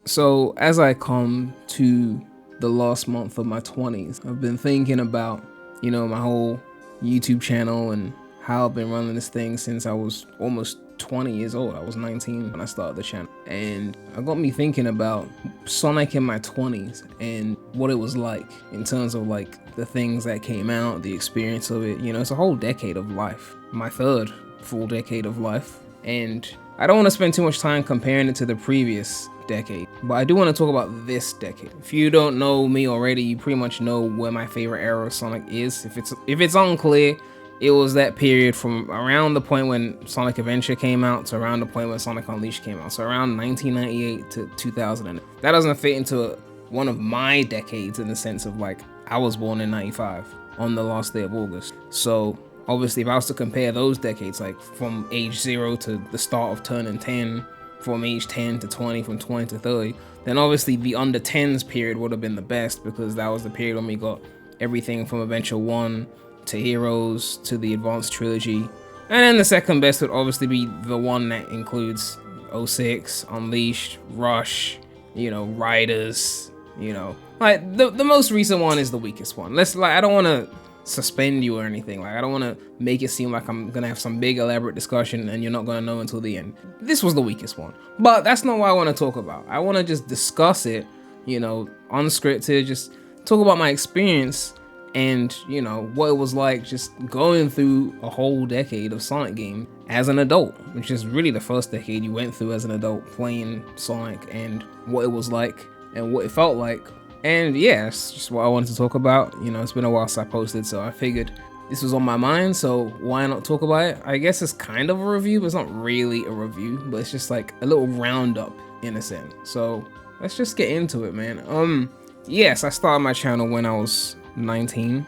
So as I come to the last month of my 20s, I've been thinking about, my whole YouTube channel and how I've been running this thing since I was almost 20 years old. I was 19 when I started the channel. And it got me thinking about Sonic in my 20s and what it was like in terms of like the things that came out, the experience of it. It's a whole decade of life, my third full decade of life. And I don't want to spend too much time comparing it to the previous decade, but I do want to talk about this decade. If you don't know me already, you pretty much know where my favorite era of Sonic is. If it's unclear, it was that period from around the point when Sonic Adventure came out to around the point when Sonic Unleashed came out. So around 1998 to 2000. That doesn't fit into one of my decades in the sense of like, I was born in 95 on the last day of August. So obviously if I was to compare those decades, like from age 0 to the start of turning 10, from age 10 to 20, from 20 to 30, then obviously the under 10s period would have been the best because that was the period when we got everything from Adventure 1 to Heroes to the Advanced Trilogy. And then the second best would obviously be the one that includes 06, Unleashed, Rush, Riders, like the most recent one is the weakest one. I don't want to suspend you or anything. Like, I don't want to make it seem like I'm gonna have some big elaborate discussion and you're not gonna know until the end. This was the weakest one, but that's not what I want to talk about. I want to just discuss it, unscripted, just talk about my experience and what it was like just going through a whole decade of Sonic game as an adult, which is really the first decade you went through as an adult playing Sonic, and what it was like and what it felt like. And yeah, that's just what I wanted to talk about. It's been a while since I posted, so I figured this was on my mind, so why not talk about it? I guess it's kind of a review, but it's not really a review, but it's just like a little roundup in a sense. So let's just get into it, man. Yes, I started my channel when I was 19.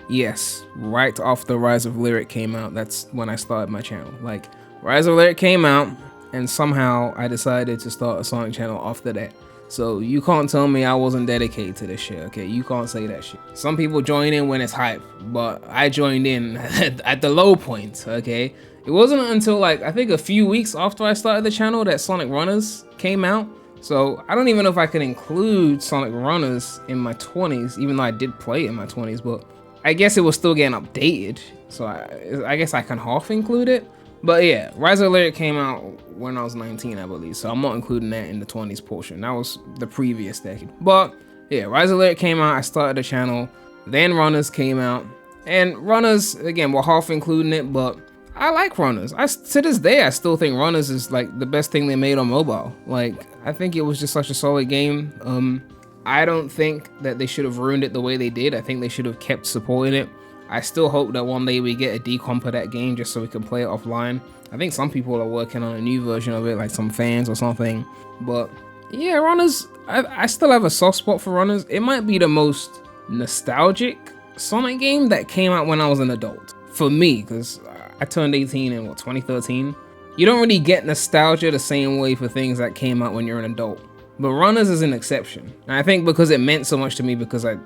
Yes, right after Rise of Lyric came out, that's when I started my channel. Like, Rise of Lyric came out, and somehow I decided to start a Sonic channel after that. So you can't tell me I wasn't dedicated to this shit, okay? You can't say that shit. Some people join in when it's hype, but I joined in at the low point, okay? It wasn't until like, I think a few weeks after I started the channel that Sonic Runners came out. So I don't even know if I can include Sonic Runners in my 20s, even though I did play it in my 20s, but I guess it was still getting updated. So I guess I can half include it. But yeah, Rise of Lyric came out when I was 19, I believe, so I'm not including that in the 20s portion. That was the previous decade. But yeah, Rise of Lyric came out, I started the channel, then Runners came out, and Runners, again, we're half including it, but I like Runners. To this day, I still think Runners is like the best thing they made on mobile. Like, I think it was just such a solid game. I don't think that they should have ruined it the way they did. I think they should have kept supporting it. I still hope that one day we get a decomp of that game just so we can play it offline. I think some people are working on a new version of it, like some fans or something. But yeah, Runners, I still have a soft spot for Runners. It might be the most nostalgic Sonic game that came out when I was an adult. For me, because I turned 18 in 2013. You don't really get nostalgia the same way for things that came out when you're an adult. But Runners is an exception. And I think because it meant so much to me because I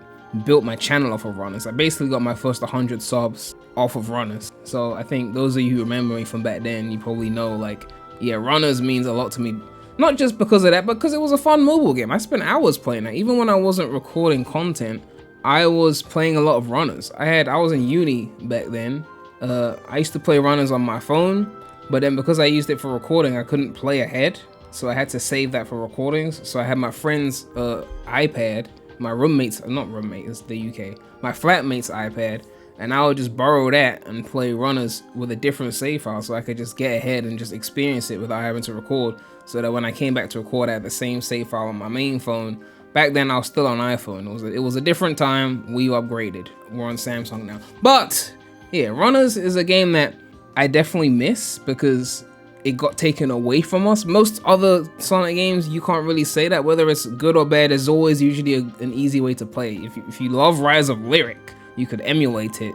built my channel off of Runners. I basically got my first 100 subs off of Runners. So I think those of you who remember me from back then, you probably know, like, yeah, Runners means a lot to me. Not just because of that, but because it was a fun mobile game. I spent hours playing that. Even when I wasn't recording content, I was playing a lot of Runners. I was in uni back then. I used to play Runners on my phone, but then because I used it for recording, I couldn't play ahead. So I had to save that for recordings. So I had my friend's iPad, my roommate's, not roommate, it's the UK, my flatmate's iPad, and I would just borrow that and play Runners with a different save file so I could just get ahead and just experience it without having to record, so that when I came back to record I had the same save file on my main phone. Back then I was still on iPhone. It was a different time. We upgraded. We're on Samsung now. But yeah, Runners is a game that I definitely miss because it got taken away from us. Most other Sonic games, you can't really say that. Whether it's good or bad, there's always usually an easy way to play. If you love Rise of Lyric, you could emulate it,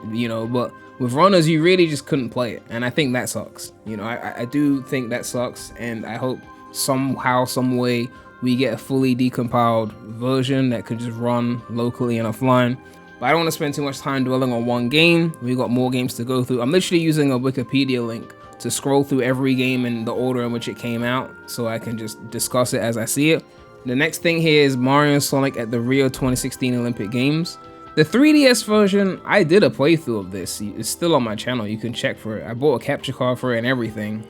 but with Runners, you really just couldn't play it. And I think that sucks. I do think that sucks, and I hope somehow, some way, we get a fully decompiled version that could just run locally and offline. But I don't want to spend too much time dwelling on one game. We got more games to go through. I'm literally using a Wikipedia link to scroll through every game in the order in which it came out, so I can just discuss it as I see it. The next thing here is Mario and Sonic at the Rio 2016 Olympic Games. The 3DS version, I did a playthrough of this. It's still on my channel, you can check for it. I bought a capture card for it and everything.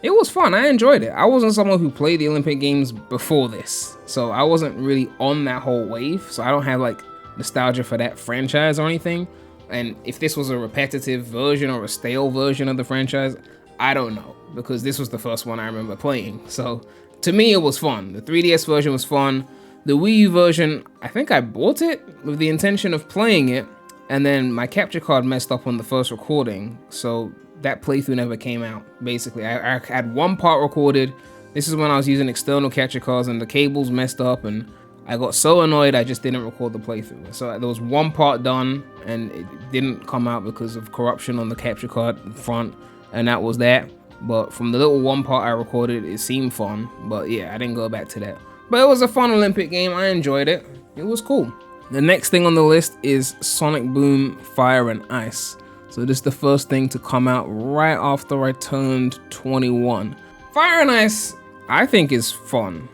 It was fun, I enjoyed it. I wasn't someone who played the Olympic Games before this, so I wasn't really on that whole wave, so I don't have like nostalgia for that franchise or anything. And if this was a repetitive version or a stale version of the franchise, I don't know, because this was the first one I remember playing. So to me, it was fun. The 3DS version was fun. The Wii U version, I think I bought it with the intention of playing it, and then my capture card messed up on the first recording, so that playthrough never came out. Basically, I had one part recorded. This is when I was using external capture cards and the cables messed up, and I got so annoyed I just didn't record the playthrough. So there was one part done and it didn't come out because of corruption on the capture card front, and that was that. But from the little one part I recorded, it seemed fun, but yeah, I didn't go back to that. But it was a fun Olympic game, I enjoyed it. It was cool. The next thing on the list is Sonic Boom Fire and Ice. So this is the first thing to come out right after I turned 21. Fire and Ice, I think is fun.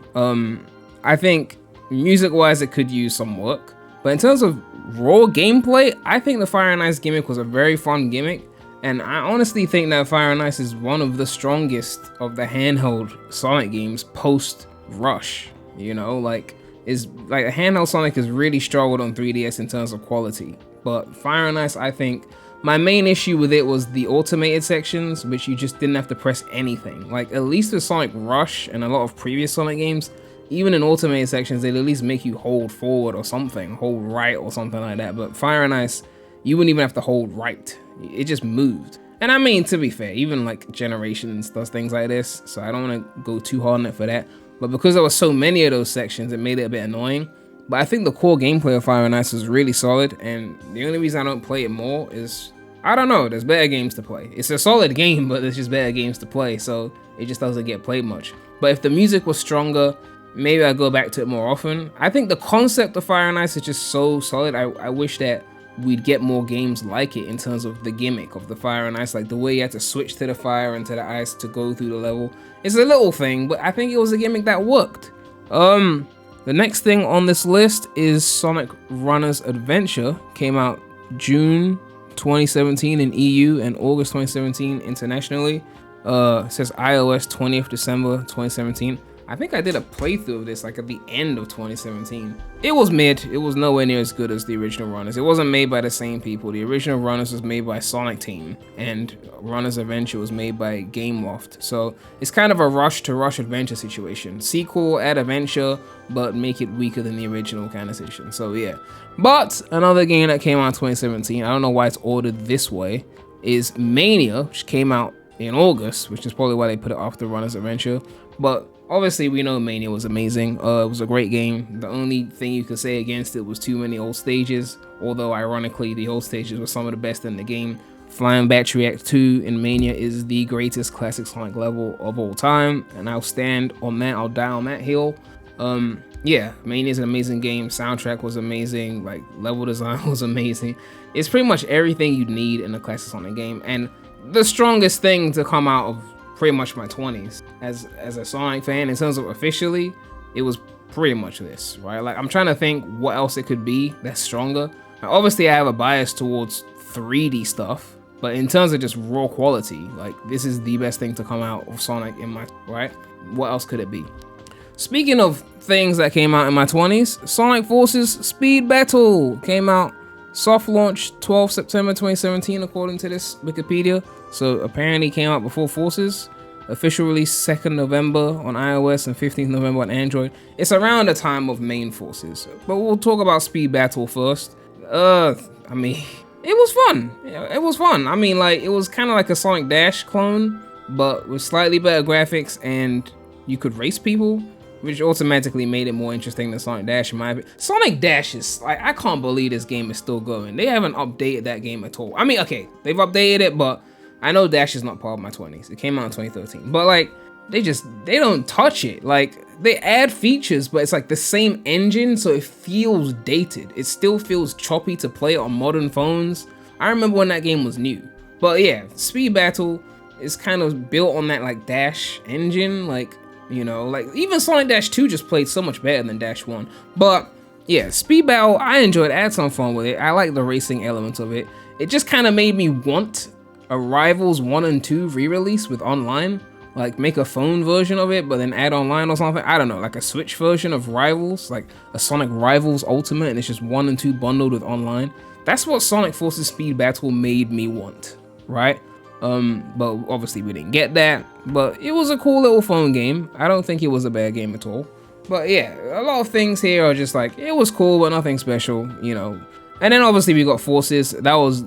I think music-wise it could use some work. But in terms of raw gameplay, I think the Fire and Ice gimmick was a very fun gimmick. And I honestly think that Fire and Ice is one of the strongest of the handheld Sonic games post-Rush. You know, like handheld Sonic has really struggled on 3DS in terms of quality. But Fire and Ice, I think, my main issue with it was the automated sections, which you just didn't have to press anything. Like, at least with Sonic Rush and a lot of previous Sonic games, even in automated sections, they'd at least make you hold forward or something, hold right or something like that. But Fire and Ice, you wouldn't even have to hold right. It just moved. And I mean, to be fair, even like Generations does things like this, so I don't want to go too hard on it for that. But because there were so many of those sections, it made it a bit annoying. But I think the core gameplay of Fire and Ice is really solid, and the only reason I don't play it more is, I don't know, there's better games to play. It's a solid game, but there's just better games to play, so it just doesn't get played much. But if the music was stronger, maybe I'd go back to it more often. I think the concept of Fire and Ice is just so solid. I wish that we'd get more games like it in terms of the gimmick of the Fire and Ice, like the way you had to switch to the fire and to the ice to go through the level. It's a little thing, but I think it was a gimmick that worked. The next thing on this list is Sonic Runners Adventure. Came out June 2017 in EU and August 2017 internationally. It says iOS 20th December 2017. I think I did a playthrough of this like at the end of 2017. It was mid. It was nowhere near as good as the original Runners. It wasn't made by the same people. The original Runners was made by Sonic Team, and Runners Adventure was made by Gameloft. So it's kind of a Rush to Rush Adventure situation. Sequel, add adventure, but make it weaker than the original kind of situation. So yeah. But another game that came out in 2017, I don't know why it's ordered this way, is Mania, which came out in August, which is probably why they put it after Runners Adventure. But obviously, we know Mania was amazing. It was a great game. The only thing you could say against it was too many old stages, although ironically, the old stages were some of the best in the game. Flying Battery Act 2 in Mania is the greatest classic Sonic level of all time, and I'll stand on that, I'll die on that hill. Yeah, Mania is an amazing game. Soundtrack was amazing, like level design was amazing. It's pretty much everything you need in a classic Sonic game, and the strongest thing to come out of pretty much my 20s as a Sonic fan in terms of officially, it was pretty much this, right? Like, I'm trying to think what else it could be that's stronger. Now, obviously I have a bias towards 3D stuff, but in terms of just raw quality, like, this is the best thing to come out of Sonic in my, right? What else could it be? Speaking of things that came out in my 20s, Sonic Forces Speed Battle came out soft launch 12 September 2017 according to this Wikipedia. So apparently came out before Forces. Official release 2nd November on iOS and 15th November on Android. It's around the time of main Forces. But we'll talk about Speed Battle first. I mean, it was fun. It was fun. I mean, like, it was kind of like a Sonic Dash clone, but with slightly better graphics, and you could race people, which automatically made it more interesting than Sonic Dash in my opinion. Sonic Dash is, like, I can't believe this game is still going. They haven't updated that game at all. I mean, okay, they've updated it, but I know Dash is not part of my 20s. It came out in 2013. But, like, they don't touch it. Like, they add features, but it's like the same engine, so it feels dated. It still feels choppy to play on modern phones. I remember when that game was new. But yeah, Speed Battle is kind of built on that, like, Dash engine. Like, You know, like even Sonic Dash 2 just played so much better than Dash 1. But yeah, Speed Battle, I enjoyed it. I had some fun with it. I like the racing element of it. It just kind of made me want a Rivals 1 and 2 re-release with online. Like make a phone version of it, but then add online or something. I don't know, like a Switch version of Rivals, like a Sonic Rivals Ultimate, and it's just 1 and 2 bundled with online. That's what Sonic Forces Speed Battle made me want, right? But obviously we didn't get that, but it was a cool little phone game. I don't think it was a bad game at all. But yeah, a lot of things here are just like, it was cool, but nothing special, you know. And then obviously we got Forces. That was,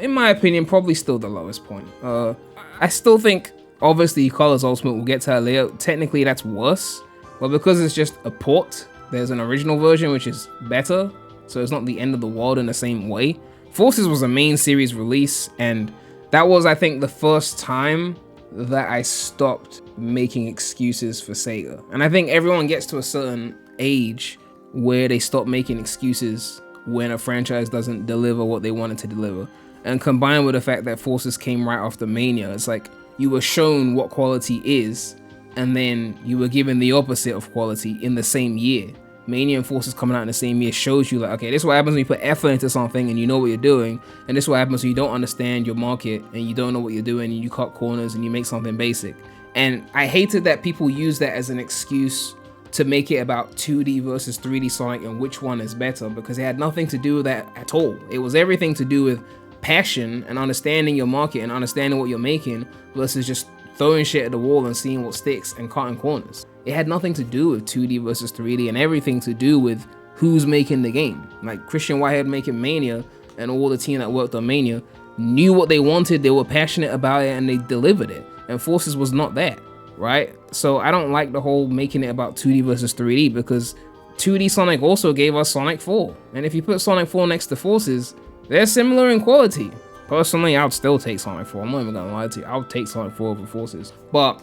in my opinion, probably still the lowest point. I still think, obviously, Colors Ultimate, we'll get to that later. Technically, that's worse, but because it's just a port, there's an original version, which is better, so it's not the end of the world in the same way. Forces was a main series release, and that was, I think, the first time that I stopped making excuses for Sega. And I think everyone gets to a certain age where they stop making excuses when a franchise doesn't deliver what they wanted to deliver. And combined with the fact that Forces came right after Mania, it's like you were shown what quality is, and then you were given the opposite of quality in the same year. Mania and Forces coming out in the same year shows you like, okay, this is what happens when you put effort into something and you know what you're doing, and this is what happens when you don't understand your market and you don't know what you're doing and you cut corners and you make something basic. And I hated that people use that as an excuse to make it about 2D versus 3D Sonic and which one is better, because it had nothing to do with that at all. It was everything to do with passion and understanding your market and understanding what you're making versus just throwing shit at the wall and seeing what sticks and cutting corners. It had nothing to do with 2D versus 3D and everything to do with who's making the game. Like Christian Whitehead making Mania and all the team that worked on Mania knew what they wanted, they were passionate about it, and they delivered it. And Forces was not that, right? So I don't like the whole making it about 2D versus 3D, because 2D Sonic also gave us Sonic 4. And if you put Sonic 4 next to Forces, they're similar in quality. Personally, I would still take Sonic 4. I'm not even gonna lie to you. I would take Sonic 4 over Forces. But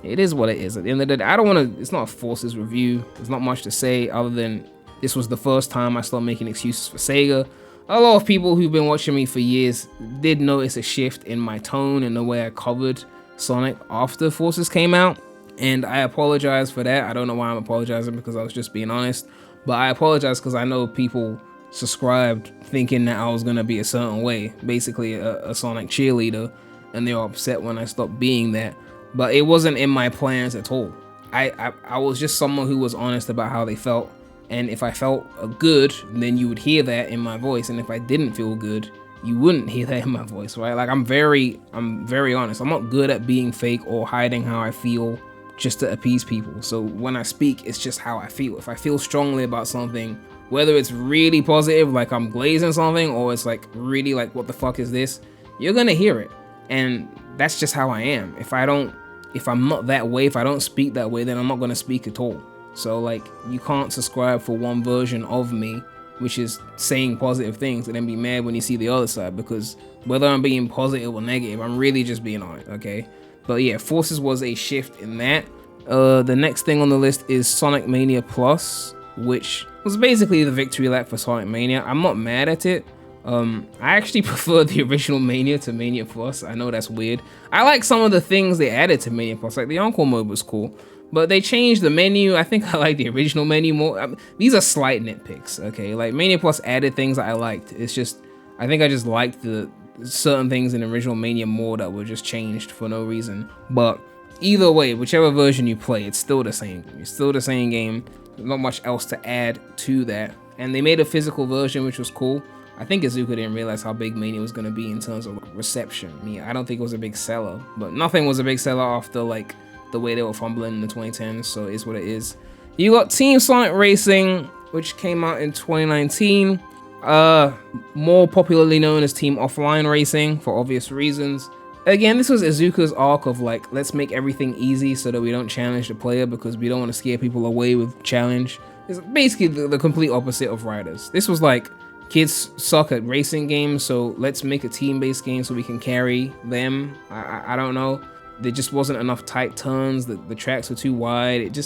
it is what it is. At the end of the day, I don't want to, it's not a Forces review. There's not much to say other than this was the first time I started making excuses for Sega. A lot of people who've been watching me for years did notice a shift in my tone and the way I covered Sonic after Forces came out. And I apologize for that. I don't know why I'm apologizing, because I was just being honest. But I apologize because I know people subscribed thinking that I was gonna be a certain way, basically a Sonic cheerleader, and they were upset when I stopped being that. But it wasn't in my plans at all. I was just someone who was honest about how they felt, and if I felt good, then you would hear that in my voice, and if I didn't feel good, you wouldn't hear that in my voice, right? Like I'm very honest. I'm not good at being fake or hiding how I feel just to appease people. So when I speak, it's just how I feel. If I feel strongly about something, whether it's really positive, like I'm glazing something, or it's like really like, what the fuck is this? You're gonna hear it. And that's just how I am. If I'm not that way, if I don't speak that way, then I'm not gonna speak at all. So like, you can't subscribe for one version of me, which is saying positive things, and then be mad when you see the other side, because whether I'm being positive or negative, I'm really just being honest, okay? But yeah, Forces was a shift in that. The next thing on the list is Sonic Mania Plus, which was basically the victory lap for Sonic Mania. I'm not mad at it. I actually prefer the original Mania to Mania Plus. I know that's weird. I like some of the things they added to Mania Plus, like the Encore mode was cool, but they changed the menu. I think I like the original menu more. These are slight nitpicks, okay? Like Mania Plus added things that I liked. It's just, I think I just liked the certain things in the original Mania more that were just changed for no reason. But either way, whichever version you play, it's still the same. It's still the same game. There's not much else to add to that. And they made a physical version, which was cool. I think Azuka didn't realize how big Mania was going to be in terms of reception. I mean, I don't think it was a big seller, but nothing was a big seller after like the way they were fumbling in the 2010s, so it's what it is. You got Team Sonic Racing, which came out in 2019. More popularly known as Team Offline Racing for obvious reasons. Again, this was Azuka's arc of like, let's make everything easy so that we don't challenge the player, because we don't want to scare people away with challenge. It's basically the complete opposite of Riders. This was like, kids suck at racing games, so let's make a team-based game so we can carry them. I don't know. There just wasn't enough tight turns. The tracks were too wide.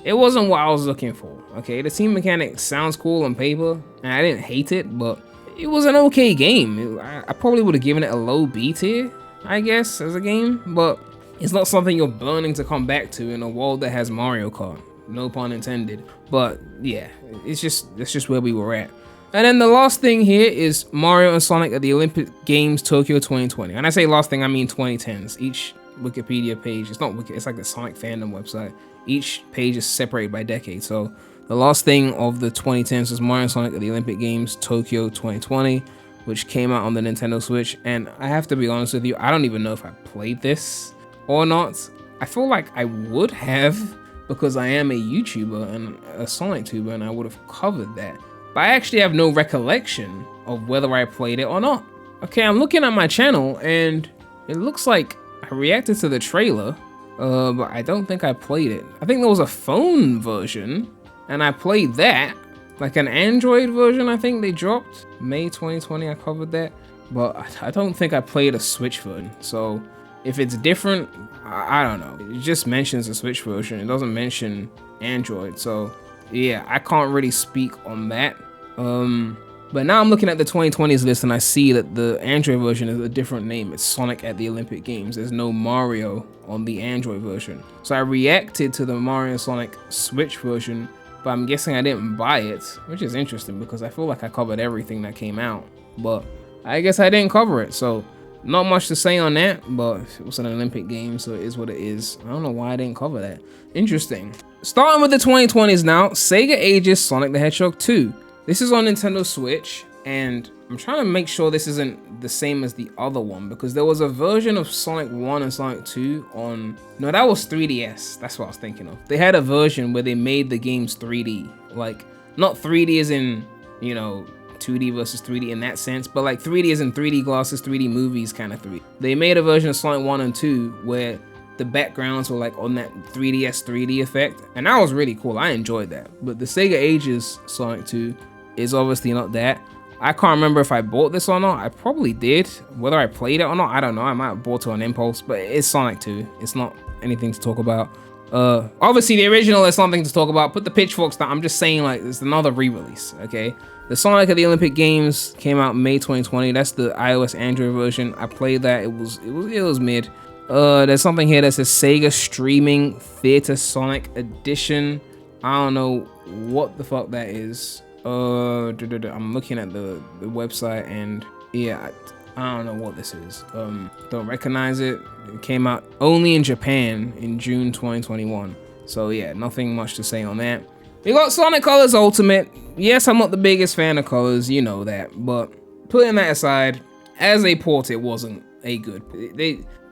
It wasn't what I was looking for. Okay, the team mechanic sounds cool on paper, and I didn't hate it, but it was an okay game. I probably would have given it a low B tier, I guess, as a game, but It's not something you're burning to come back to in a world that has Mario Kart. No pun intended. But yeah, that's just where we were at. And then the last thing here is Mario and Sonic at the Olympic Games Tokyo 2020. And I say last thing, I mean 2010s. Each Wikipedia page, it's not Wiki, it's like the Sonic fandom website. Each page is separated by decade. So the last thing of the 2010s was Mario and Sonic at the Olympic Games Tokyo 2020, which came out on the Nintendo Switch. And I have to be honest with you, I don't even know if I played this or not. I feel like I would have, because I am a YouTuber and a Sonic tuber, and I would have covered that. But I actually have no recollection of whether I played it or not. Okay, I'm looking at my channel and it looks like I reacted to the trailer, but I don't think I played it. I think there was a phone version and I played that, like an Android version I think they dropped. May 2020, I covered that, but I don't think I played a Switch version. So if it's different, I don't know. It just mentions a Switch version. It doesn't mention Android. So yeah, I can't really speak on that. But now I'm looking at the 2020s list and I see that the Android version is a different name. It's Sonic at the Olympic Games. There's no Mario on the Android version. So I reacted to the Mario and Sonic Switch version, but I'm guessing I didn't buy it, which is interesting because I feel like I covered everything that came out, but I guess I didn't cover it. So not much to say on that, but it was an Olympic game, so it is what it is. I don't know why I didn't cover that. Interesting. Starting with the 2020s now, Sega ages Sonic the Hedgehog 2. This is on Nintendo Switch, and I'm trying to make sure this isn't the same as the other one, because there was a version of Sonic 1 and Sonic 2 on... No, that was 3DS. That's what I was thinking of. They had a version where they made the games 3D. Like, not 3D as in, you know, 2D versus 3D in that sense, but like 3D as in 3D glasses, 3D movies kind of 3D. They made a version of Sonic 1 and 2 where the backgrounds were like on that 3DS 3D effect, and that was really cool. I enjoyed that. But the Sega ages Sonic 2 is obviously not that. I can't remember if I bought this or not. I probably did. Whether I played it or not, I don't know. I might have bought it on impulse, but it's Sonic 2. It's not anything to talk about. Obviously the original is something to talk about. Put the pitchforks down. I'm just saying, like, it's another re-release, okay? The Sonic at the Olympic Games came out May 2020. That's the iOS Android version. I played that. It was mid. There's something here that says Sega Streaming Theater Sonic Edition. I don't know what the fuck that is. I'm looking at the website, and yeah, I don't know what this is. Don't recognize it. It came out only in Japan in June 2021. So yeah, nothing much to say on that. We got Sonic Colors Ultimate. Yes, I'm not the biggest fan of Colors, you know that, but putting that aside, as a port, it wasn't a good.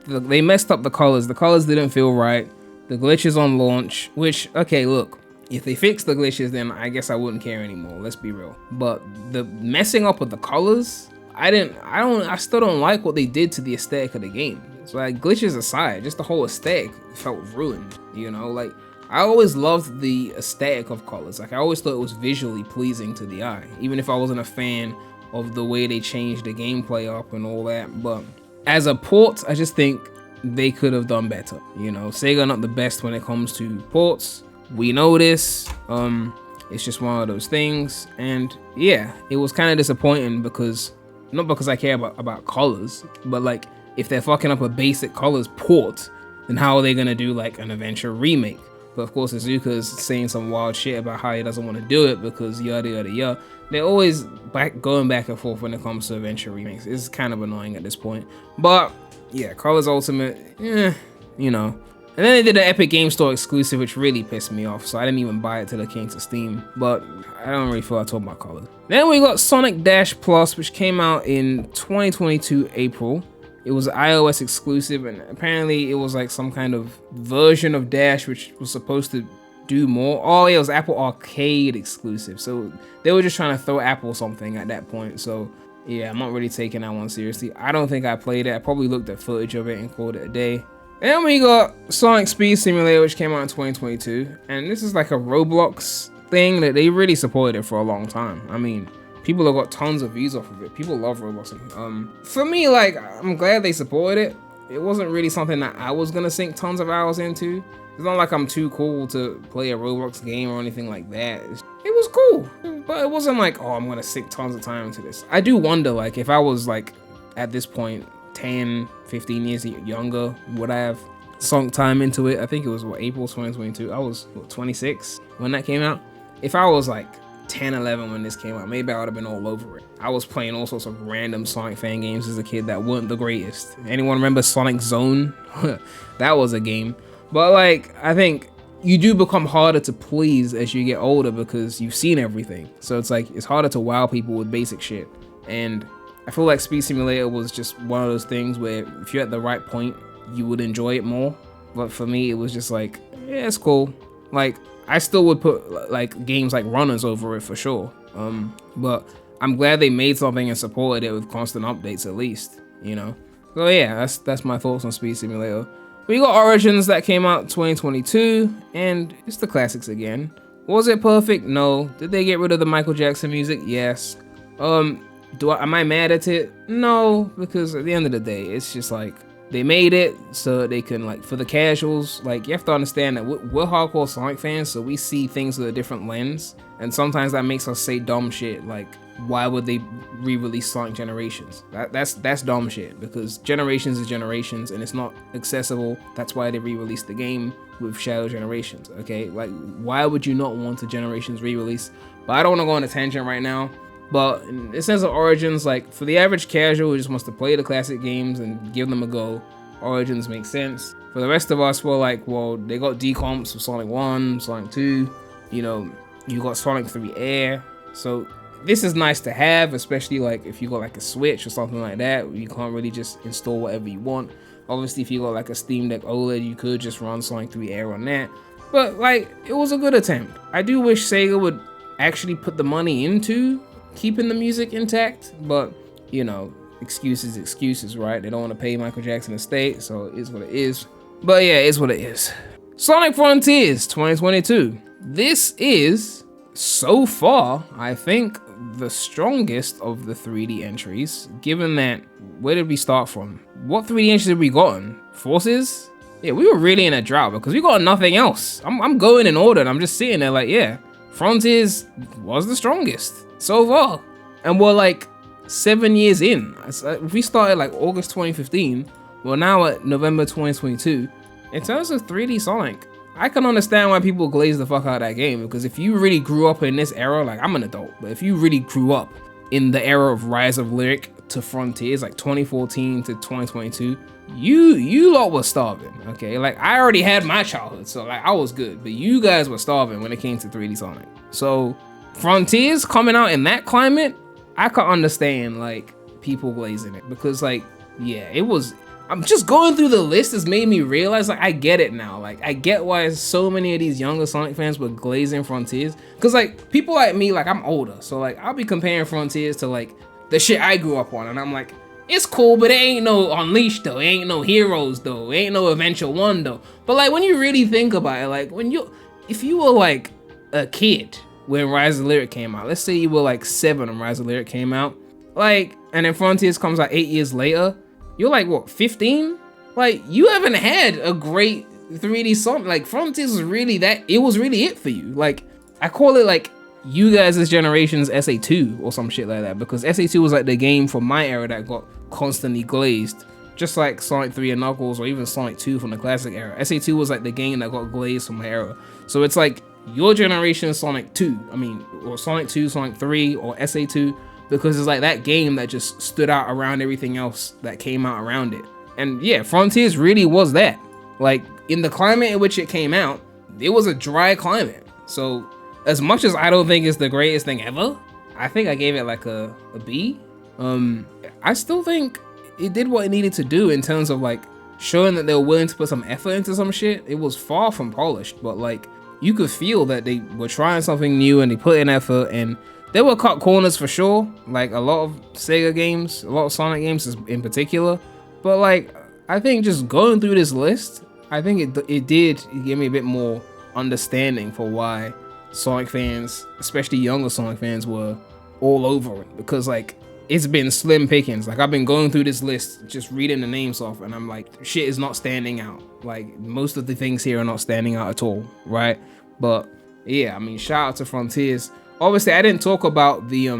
They messed up the colors. The colors didn't feel right. The glitches on launch, which, okay, look, if they fix the glitches, then I guess I wouldn't care anymore. Let's be real. But the messing up with the colors, I still don't like what they did to the aesthetic of the game. So like, glitches aside, just the whole aesthetic felt ruined, you know? Like, I always loved the aesthetic of colors. Like, I always thought it was visually pleasing to the eye, even if I wasn't a fan of the way they changed the gameplay up and all that. But as a port, I just think they could have done better. You know, Sega are not the best when it comes to ports. We know this. It's just one of those things. And yeah, it was kind of disappointing because, not because I care about colors, but like, if they're fucking up a basic colors port, then how are they gonna do like an adventure remake? But of course, Izuka's saying some wild shit about how he doesn't want to do it because yada yada yada. They're always going back and forth when it comes to adventure remakes. It's kind of annoying at this point. But yeah, Colors Ultimate, you know. And then they did an Epic Game Store exclusive, which really pissed me off. So I didn't even buy it till it came to Steam. But I don't really feel I talk about Colors. Then we got Sonic Dash Plus, which came out in 2022 April. It was iOS exclusive, and apparently it was like some kind of version of Dash which was supposed to do more. Oh yeah, it was Apple Arcade exclusive, so they were just trying to throw Apple something at that point. So yeah, I'm not really taking that one seriously. I don't think I played it. I probably looked at footage of it and called it a day. And we got Sonic Speed Simulator, which came out in 2022, and this is like a Roblox thing that they really supported it for a long time. I mean, people have got tons of views off of it. People love Roblox. For me, like, I'm glad they supported it. It wasn't really something that I was gonna sink tons of hours into. It's not like I'm too cool to play a Roblox game or anything like that. It was cool, but it wasn't like, oh, I'm gonna sink tons of time into this. I do wonder, like, if I was like at this point 10, 15 years younger, would I have sunk time into it. I think it was April 2022. I was 26 when that came out. If I was like 10, 11 when this came out, maybe I would have been all over it. I was playing all sorts of random Sonic fan games as a kid that weren't the greatest. Anyone remember Sonic Zone? That was a game. But like, I think you do become harder to please as you get older because you've seen everything. So it's like, it's harder to wow people with basic shit. And I feel like Speed Simulator was just one of those things where if you're at the right point, you would enjoy it more. But for me, it was just like, yeah, it's cool. Like, I still would put like games like Runners over it for sure. But I'm glad they made something and supported it with constant updates at least, you know? So yeah, that's my thoughts on Speed Simulator. We got Origins that came out 2022, and it's the classics again. Was it perfect? No. Did they get rid of the Michael Jackson music? Yes. Am I mad at it? No, because at the end of the day, it's just like, they made it so they can, like, for the casuals, like, you have to understand that we're hardcore Sonic fans, so we see things with a different lens, and sometimes that makes us say dumb shit, like, why would they re-release Sonic Generations? That's dumb shit, because Generations is Generations, and it's not accessible. That's why they re-released the game with Shadow Generations, okay? Like, why would you not want a Generations re-release? But I don't want to go on a tangent right now. But in the sense of Origins, like, for the average casual who just wants to play the classic games and give them a go, Origins makes sense. For the rest of us, we're like, well, they got decomps of Sonic 1, Sonic 2, you know, you got Sonic 3 Air. So this is nice to have, especially like if you got like a Switch or something like that, you can't really just install whatever you want. Obviously, if you got like a Steam Deck OLED, you could just run Sonic 3 Air on that. But like, it was a good attempt. I do wish Sega would actually put the money into keeping the music intact, but you know, excuses, right? They don't want to pay Michael Jackson estate, so it is what it is. But yeah, it's what it is. Sonic Frontiers 2022. This is, so far, I think, the strongest of the 3D entries, given that, where did we start from? What 3D entries have we gotten? Forces? Yeah, we were really in a drought because we got nothing else. I'm going in order and I'm just sitting there like, yeah, Frontiers was the strongest so far. And we're like 7 years in. If we started like August 2015, we're now at November 2022. In terms of 3D Sonic, I can understand why people glaze the fuck out of that game, because if you really grew up in this era, like, I'm an adult, but if you really grew up in the era of Rise of Lyric to Frontiers, like 2014 to 2022, you lot were starving, okay? Like, I already had my childhood, so like, I was good, but you guys were starving when it came to 3D Sonic. So Frontiers coming out in that climate, I can understand like people glazing it, because like, yeah, it was, I'm just going through the list has made me realize, like, I get it now. Like, I get why so many of these younger Sonic fans were glazing Frontiers, because like, people like me, like, I'm older, so like, I'll be comparing Frontiers to like the shit I grew up on, and I'm like, it's cool, but it ain't no Unleashed though, it ain't no Heroes though, it ain't no Adventure 1 though. But like, when you really think about it, like, if you were like a kid when Rise of Lyric came out, let's say you were like 7 when Rise of Lyric came out, like, and then Frontiers comes out 8 years later, you're like, what, 15? Like, you haven't had a great 3D Sonic. Like, Frontiers was really it was really it for you. Like, I call it like you guys' generation's SA2 or some shit like that, because SA2 was like the game from my era that got constantly glazed, just like Sonic 3 and Knuckles, or even Sonic 2 from the classic era. SA2 was like the game that got glazed from my era. So it's like your generation Sonic 2, or Sonic 2, Sonic 3, or SA2, because it's like that game that just stood out around everything else that came out around it. And yeah, Frontiers really was that. Like, in the climate in which it came out, it was a dry climate. So as much as I don't think it's the greatest thing ever, I think I gave it like a B. I still think it did what it needed to do in terms of like showing that they were willing to put some effort into some shit. It was far from polished, but like, you could feel that they were trying something new and they put in effort, and there were cut corners for sure, like a lot of Sega games, a lot of Sonic games in particular. But like, I think just going through this list, I think it did give me a bit more understanding for why Sonic fans, especially younger Sonic fans, were all over it. Because like, it's been slim pickings. Like, I've been going through this list, just reading the names off, and I'm like, shit is not standing out. Like, most of the things here are not standing out at all, right? But yeah, shout out to Frontiers. Obviously, I didn't talk about the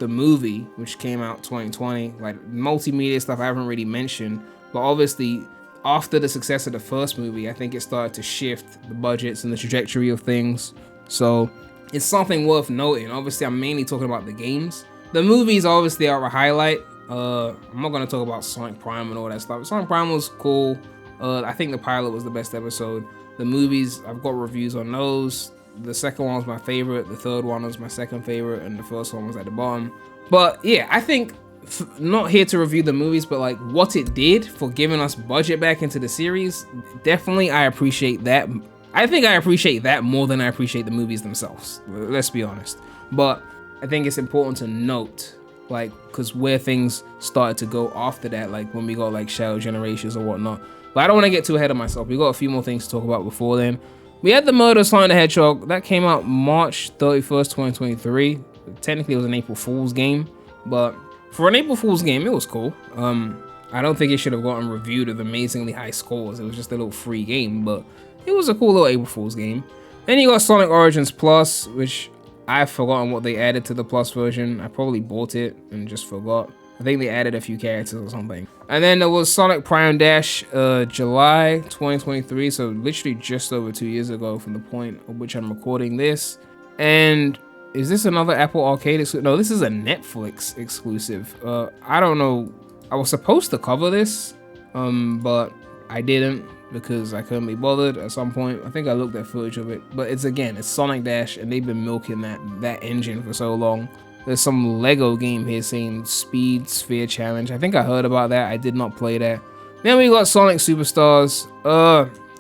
movie, which came out 2020, like multimedia stuff I haven't really mentioned, but obviously after the success of the first movie, I think it started to shift the budgets and the trajectory of things. So it's something worth noting. Obviously, I'm mainly talking about the games. The movies obviously are a highlight. I'm not gonna talk about Sonic Prime and all that stuff. Sonic Prime was cool. I think the pilot was the best episode. The movies, I've got reviews on those. The second one was my favorite. The third one was my second favorite, and the first one was at the bottom. But yeah, I think not here to review the movies, but like what it did for giving us budget back into the series. Definitely, I appreciate that. I think I appreciate that more than I appreciate the movies themselves. Let's be honest. But I think it's important to note, like, because where things started to go after that, like when we got like Shadow Generations or whatnot. But I don't want to get too ahead of myself. We got a few more things to talk about before then. We had the Murder of Sonic the Hedgehog. That came out March 31st, 2023. Technically, it was an April Fool's game, but for an April Fool's game, it was cool. I don't think it should have gotten reviewed with amazingly high scores. It was just a little free game, but it was a cool little April Fool's game. Then you got Sonic Origins Plus, which I've forgotten what they added to the Plus version. I probably bought it and just forgot. I think they added a few characters or something. And then there was Sonic Prime Dash, July 2023, so literally just over 2 years ago from the point at which I'm recording this. And is this another Apple Arcade exclusive? No, this is a Netflix exclusive. I don't know. I was supposed to cover this, but I didn't because I couldn't be bothered at some point. I think I looked at footage of it, but it's Sonic Dash, and they've been milking that engine for so long. There's some Lego game here saying Speed Sphere Challenge. I think I heard about that. I did not play that. Then we got Sonic Superstars.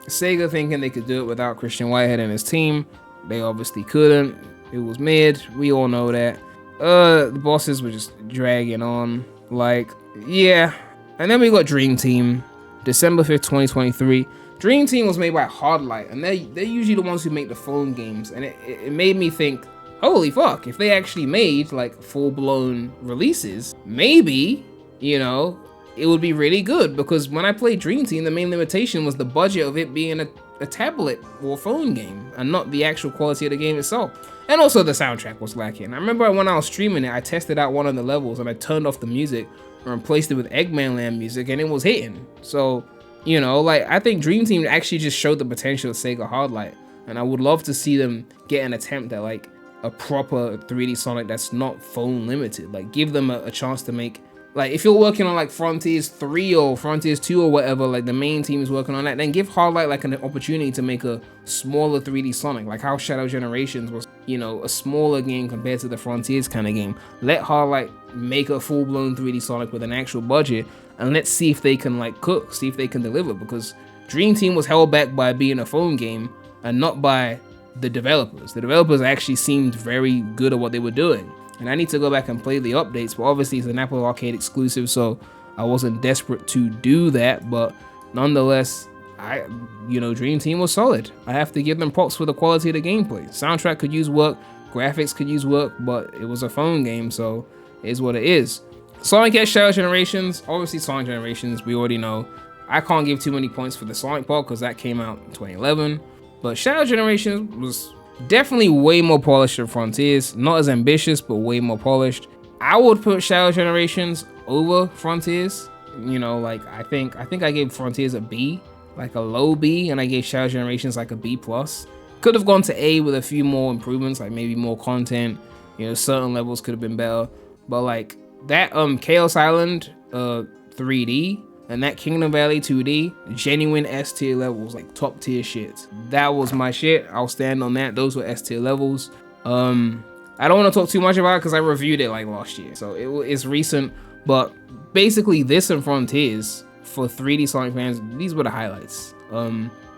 Sega thinking they could do it without Christian Whitehead and his team. They obviously couldn't. It was mid. We all know that. The bosses were just dragging on. Like, yeah. And then we got Dream Team. December 5th, 2023. Dream Team was made by Hardlight, and they're usually the ones who make the phone games. And it made me think, holy fuck, if they actually made like full-blown releases, maybe, you know, it would be really good. Because when I played Dream Team, the main limitation was the budget of it being a tablet or phone game and not the actual quality of the game itself. And also the soundtrack was lacking. I remember when I was streaming it, I tested out one of the levels and I turned off the music and replaced it with Eggman Land music, and it was hitting. So, you know, like, I think Dream Team actually just showed the potential of Sega Hardlight, and I would love to see them get an attempt at like a proper 3D Sonic that's not phone limited. Like, give them a chance to make, like, if you're working on like Frontiers 3 or Frontiers 2 or whatever, like the main team is working on that, then give Hardlight like an opportunity to make a smaller 3D Sonic, like how Shadow Generations was, you know, a smaller game compared to the Frontiers kind of game. Let Hardlight make a full-blown 3D Sonic with an actual budget, and let's see if they can like cook, see if they can deliver, because Dream Team was held back by being a phone game and not by the developers. The developers actually seemed very good at what they were doing. And I need to go back and play the updates, but obviously it's an Apple Arcade exclusive, so I wasn't desperate to do that. But nonetheless, Dream Team was solid. I have to give them props for the quality of the gameplay. Soundtrack could use work, graphics could use work, but it was a phone game, so it is what it is. Sonic X Shadow Generations, obviously Sonic Generations, we already know. I can't give too many points for the Sonic part because that came out in 2011, but Shadow Generations was definitely way more polished than Frontiers. Not as ambitious, but way more polished. I would put Shadow Generations over Frontiers. You know, like I think I gave Frontiers a B, like a low B, and I gave Shadow Generations like a B+. Could have gone to A with a few more improvements, like maybe more content. You know, certain levels could have been better. But like that Chaos Island 3D and that Kingdom Valley 2D, genuine S tier levels, like top tier shit. That was my shit. I'll stand on that. Those were S tier levels. I don't want to talk too much about it because I reviewed it like last year, so it's recent. But basically, this and Frontiers for 3D Sonic fans, these were the highlights.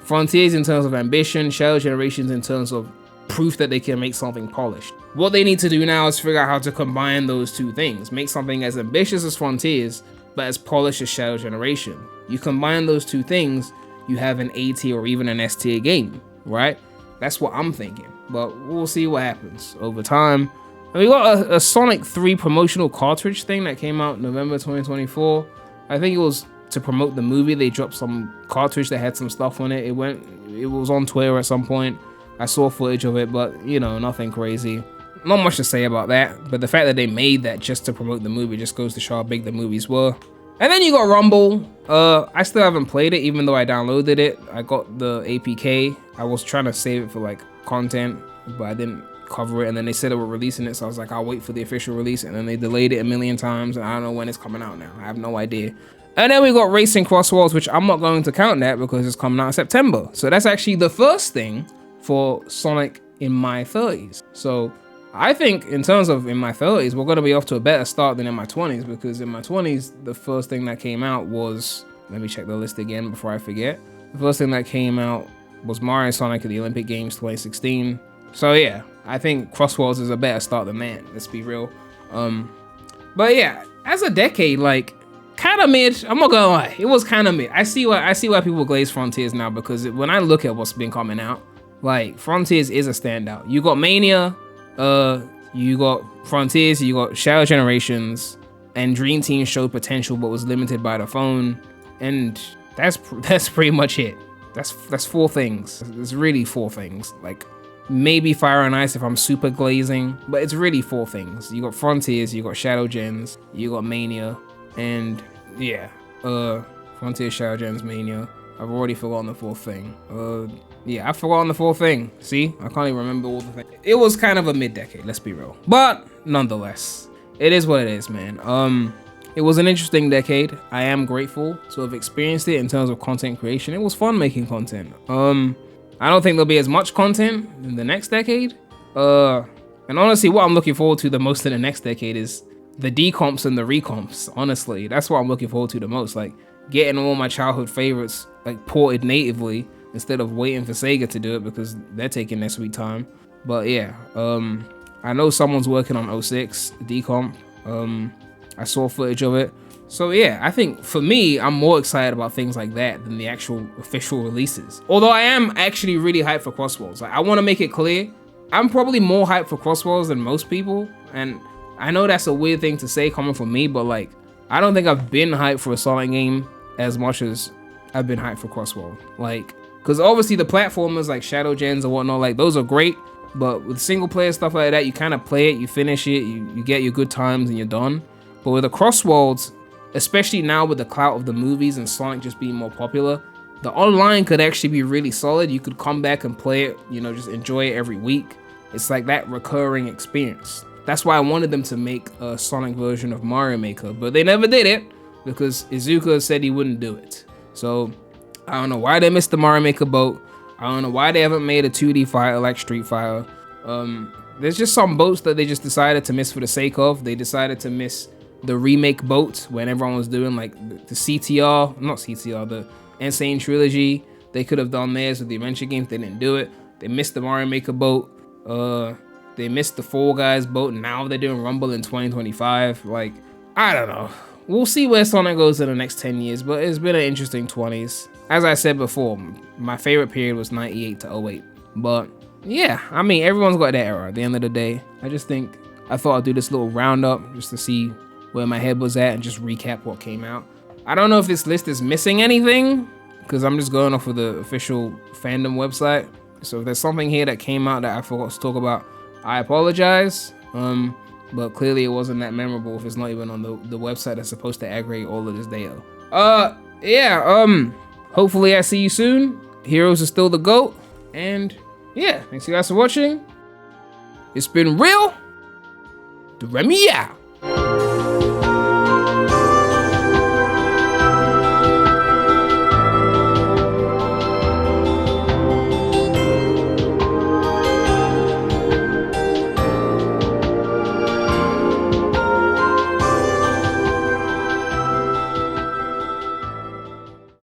Frontiers in terms of ambition, Shadow Generations in terms of proof that they can make something polished. What they need to do now is figure out how to combine those two things. Make something as ambitious as Frontiers, but as polished as Shadow Generation. You combine those two things, you have an A tier or even an S tier game, right? That's what I'm thinking, but we'll see what happens over time. And we got a Sonic 3 promotional cartridge thing that came out November 2024. I think it was to promote the movie. They dropped some cartridge that had some stuff on it. It was on Twitter at some point. I saw footage of it, but you know, nothing crazy. Not much to say about that, but the fact that they made that just to promote the movie just goes to show how big the movies were. And then you got Rumble. I still haven't played it, even though I downloaded it. I got the APK. I was trying to save it for like content, but I didn't cover it. And then they said they were releasing it, so I was like, I'll wait for the official release. And then they delayed it a million times, and I don't know when it's coming out now. I have no idea. And then we got Racing Crossworlds, which I'm not going to count that because it's coming out in September. So that's actually the first thing for Sonic in my 30s. So I think in terms of in my 30s, we're going to be off to a better start than in my 20s, because in my 20s, the first thing that came out was, let me check the list again before I forget. The first thing that came out was Mario and Sonic at the Olympic Games 2016. So yeah, I think Crossworlds is a better start than that, let's be real. But yeah, as a decade, like, kind of mid. I'm not gonna lie, it was kind of mid. I see why people glaze Frontiers now, because when I look at what's been coming out, like, Frontiers is a standout. You got Mania, you got Frontiers, you got Shadow Generations, and Dream Team showed potential but was limited by the phone, and that's pretty much it. That's 4 things. It's really 4 things. Like, maybe Fire and Ice if I'm super glazing, but it's really 4 things. You got Frontiers, you got Shadow Gens, you got Mania, and yeah, Frontier, Shadow Gens, Mania. I've already forgotten the 4th thing. Yeah, I've forgotten the 4th thing. See, I can't even remember all the things. It was kind of a mid-decade, let's be real. But nonetheless, it is what it is, man. It was an interesting decade. I am grateful to have experienced it in terms of content creation. It was fun making content. I don't think there'll be as much content in the next decade. And honestly, what I'm looking forward to the most in the next decade is the decomps and the recomps. Honestly, that's what I'm looking forward to the most. Like, getting all my childhood favorites like ported natively instead of waiting for Sega to do it, because they're taking their sweet time. But yeah, I know someone's working on 06 decomp. I saw footage of it. So yeah, I think for me, I'm more excited about things like that than the actual official releases. Although I am actually really hyped for Crossworlds. Like, I want to make it clear, I'm probably more hyped for Crossworlds than most people. And I know that's a weird thing to say coming from me, but like, I don't think I've been hyped for a Sonic game as much as I've been hyped for Crossworld. Like, because obviously the platformers like Shadow Gens and whatnot, like, those are great. But with single player stuff like that, you kind of play it, you finish it, you get your good times and you're done. But with the Crossworlds, especially now with the clout of the movies and Sonic just being more popular, the online could actually be really solid. You could come back and play it, you know, just enjoy it every week. It's like that recurring experience. That's why I wanted them to make a Sonic version of Mario Maker, but they never did it because Iizuka said he wouldn't do it. So I don't know why they missed the Mario Maker boat. I don't know why they haven't made a 2D fighter like Street Fighter. There's just some boats that they just decided to miss for the sake of. They decided to miss the remake boat when everyone was doing like the CTR, not CTR, the Insane Trilogy. They could have done theirs with the adventure games. They didn't do it. They missed the Mario Maker boat. They missed the Fall Guys boat. Now they're doing Rumble in 2025. Like, I don't know. We'll see where Sonic goes in the next 10 years, but it's been an interesting 20s. As I said before, my favorite period was 98 to 08. But yeah, I mean, everyone's got that era at the end of the day. I thought I'd do this little roundup just to see where my head was at and just recap what came out. I don't know if this list is missing anything, because I'm just going off of the official fandom website. So if there's something here that came out that I forgot to talk about, I apologize. But clearly it wasn't that memorable if it's not even on the website that's supposed to aggregate all of this data. Hopefully I see you soon. Heroes are still the GOAT. And yeah, thanks you guys for watching. It's been real. The Premy out.